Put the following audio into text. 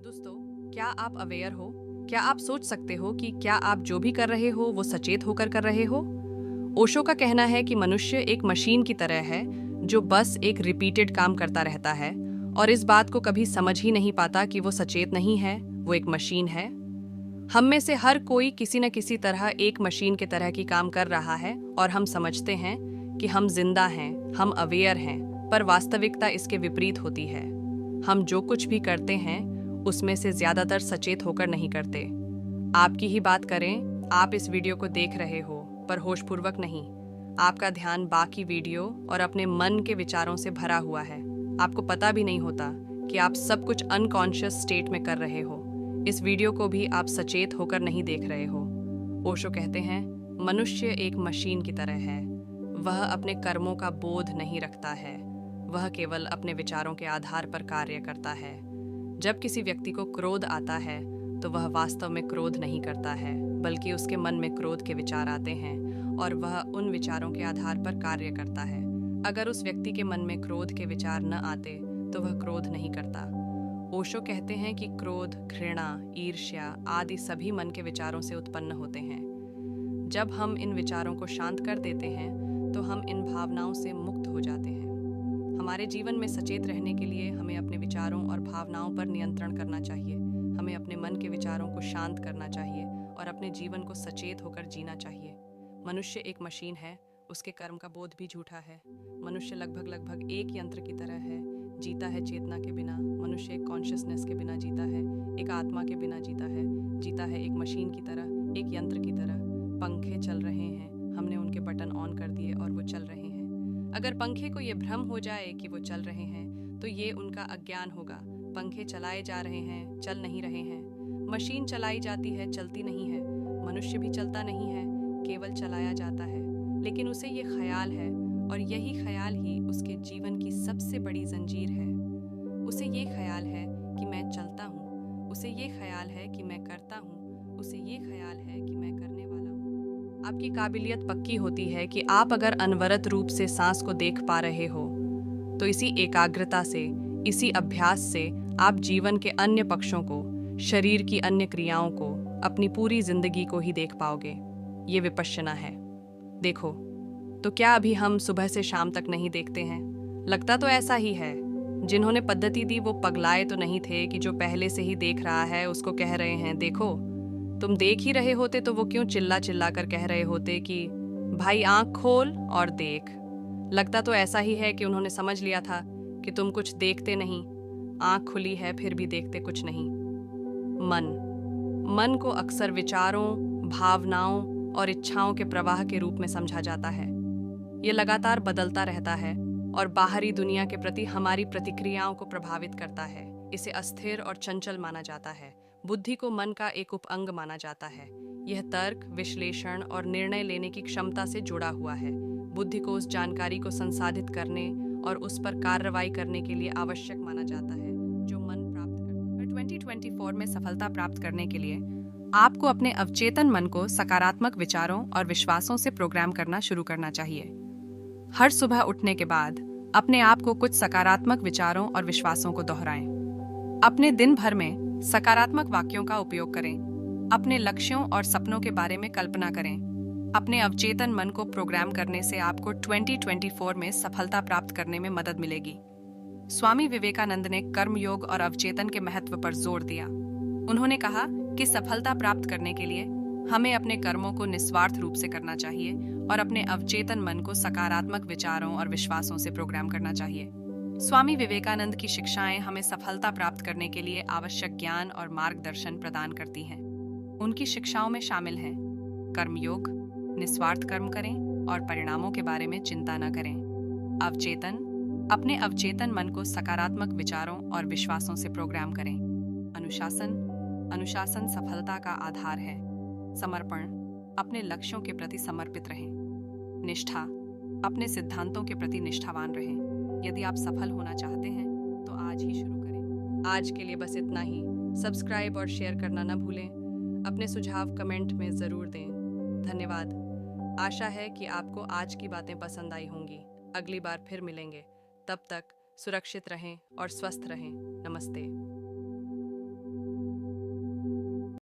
दोस्तों, क्या आप अवेयर हो? क्या आप सोच सकते हो कि क्या आप जो भी कर रहे हो वो सचेत होकर कर रहे हो? ओशो का कहना है कि मनुष्य एक मशीन की तरह है जो बस एक रिपीटेड काम करता रहता है और इस बात को कभी समझ ही नहीं पाता कि वो सचेत नहीं है, वो एक मशीन है। हम में से हर कोई किसी न किसी तरह एक मशीन की तरह की काम कर रहा है और हम समझते हैं कि हम जिंदा हैं, हम अवेयर हैं, पर वास्तविकता इसके विपरीत होती है। हम जो कुछ भी करते हैं उसमें से ज्यादातर सचेत होकर नहीं करते। आपकी ही बात करें, आप इस वीडियो को देख रहे हो पर होशपूर्वक नहीं। आपका ध्यान बाकी वीडियो और अपने मन के विचारों से भरा हुआ है। आपको पता भी नहीं होता कि आप सब कुछ अनकॉन्शियस स्टेट में कर रहे हो। इस वीडियो को भी आप सचेत होकर नहीं देख रहे हो। ओशो कहते हैं, मनुष्य एक मशीन की तरह है। वह अपने कर्मों का बोध नहीं रखता है। वह केवल अपने विचारों के आधार पर कार्य करता है। जब किसी व्यक्ति को क्रोध आता है तो वह वास्तव में क्रोध नहीं करता है, बल्कि उसके मन में क्रोध के विचार आते हैं और वह उन विचारों के आधार पर कार्य करता है। अगर उस व्यक्ति के मन में क्रोध के विचार न आते तो वह क्रोध नहीं करता। ओशो कहते हैं कि क्रोध, घृणा, ईर्ष्या आदि सभी मन के विचारों से उत्पन्न होते हैं। जब हम इन विचारों को शांत कर देते हैं तो हम इन भावनाओं से मुक्त हो जाते हैं। हमारे जीवन में सचेत रहने के लिए हमें अपने विचारों और भावनाओं पर नियंत्रण करना चाहिए। हमें अपने मन के विचारों को शांत करना चाहिए और अपने जीवन को सचेत होकर जीना चाहिए। मनुष्य एक मशीन है, उसके कर्म का बोध भी झूठा है। मनुष्य लगभग एक यंत्र की तरह है, जीता है चेतना के बिना। मनुष्य एक कॉन्शियसनेस के बिना जीता है, एक आत्मा के बिना जीता है एक मशीन की तरह, एक यंत्र की तरह। पंखे चल रहे हैं, हमने उनके बटन ऑन कर दिए और वो चल रहे हैं। अगर पंखे को ये भ्रम हो जाए कि वो चल रहे हैं तो ये उनका अज्ञान होगा। पंखे चलाए जा रहे हैं, चल नहीं रहे हैं। मशीन चलाई जाती है, चलती नहीं है। मनुष्य भी चलता नहीं है, केवल चलाया जाता है। लेकिन उसे ये ख्याल है और यही ख्याल ही उसके जीवन की सबसे बड़ी जंजीर है। उसे ये ख्याल है कि मैं चलता हूँ, उसे ये ख्याल है कि मैं करता हूँ, उसे ये ख्याल है कि मैं करने वाला हूँ। आपकी काबिलियत पक्की होती है कि आप अगर अनवरत रूप से सांस को देख पा रहे हो तो इसी एकाग्रता से, इसी अभ्यास से आप जीवन के अन्य पक्षों को, शरीर की अन्य क्रियाओं को, अपनी पूरी जिंदगी को ही देख पाओगे। ये विपश्यना है। देखो, तो क्या अभी हम सुबह से शाम तक नहीं देखते हैं? लगता तो ऐसा ही है। जिन्होंने पद्धति दी वो पगलाए तो नहीं थे कि जो पहले से ही देख रहा है उसको कह रहे हैं देखो। तुम देख ही रहे होते तो वो क्यों चिल्ला चिल्ला कर कह रहे होते कि भाई आंख खोल और देख। लगता तो ऐसा ही है कि उन्होंने समझ लिया था कि तुम कुछ देखते नहीं, आंख खुली है फिर भी देखते कुछ नहीं। मन को अक्सर विचारों, भावनाओं और इच्छाओं के प्रवाह के रूप में समझा जाता है। ये लगातार बदलता रहता है और बाहरी दुनिया के प्रति हमारी प्रतिक्रियाओं को प्रभावित करता है। इसे अस्थिर और चंचल माना जाता है। बुद्धि को मन का एक उपअंग माना जाता है। यह तर्क, विश्लेषण और निर्णय लेने की क्षमता से जुड़ा हुआ है। बुद्धि को उस जानकारी को संसाधित करने और उस पर कार्रवाई करने के लिए आवश्यक माना जाता है जो मन प्राप्त करता है। 2024 में सफलता प्राप्त करने के लिए आपको अपने अवचेतन मन को सकारात्मक विचारों और विश्वासों से प्रोग्राम करना शुरू करना चाहिए। हर सुबह उठने के बाद अपने आप को कुछ सकारात्मक विचारों और विश्वासों को दोहराएं। अपने दिन भर में सकारात्मक वाक्यों का उपयोग करें। अपने लक्ष्यों और सपनों के बारे में कल्पना करें। अपने अवचेतन मन को प्रोग्राम करने से आपको 2024 में सफलता प्राप्त करने में मदद मिलेगी। स्वामी विवेकानंद ने कर्मयोग और अवचेतन के महत्व पर जोर दिया। उन्होंने कहा कि सफलता प्राप्त करने के लिए हमें अपने कर्मों को निस्वार्थ रूप से करना चाहिए और अपने अवचेतन मन को सकारात्मक विचारों और विश्वासों से प्रोग्राम करना चाहिए। स्वामी विवेकानंद की शिक्षाएं हमें सफलता प्राप्त करने के लिए आवश्यक ज्ञान और मार्गदर्शन प्रदान करती हैं। उनकी शिक्षाओं में शामिल हैं कर्मयोग, निस्वार्थ कर्म करें और परिणामों के बारे में चिंता न करें। अवचेतन, अपने अवचेतन मन को सकारात्मक विचारों और विश्वासों से प्रोग्राम करें। अनुशासन सफलता का आधार है। समर्पण, अपने लक्ष्यों के प्रति समर्पित रहें। निष्ठा, अपने सिद्धांतों के प्रति निष्ठावान रहें। यदि आप सफल होना चाहते हैं तो आज ही शुरू करें। आज के लिए बस इतना ही। सब्सक्राइब और शेयर करना न भूलें। अपने सुझाव कमेंट में ज़रूर दें। धन्यवाद। आशा है कि आपको आज की बातें पसंद आई होंगी। अगली बार फिर मिलेंगे। तब तक सुरक्षित रहें और स्वस्थ रहें। नमस्ते।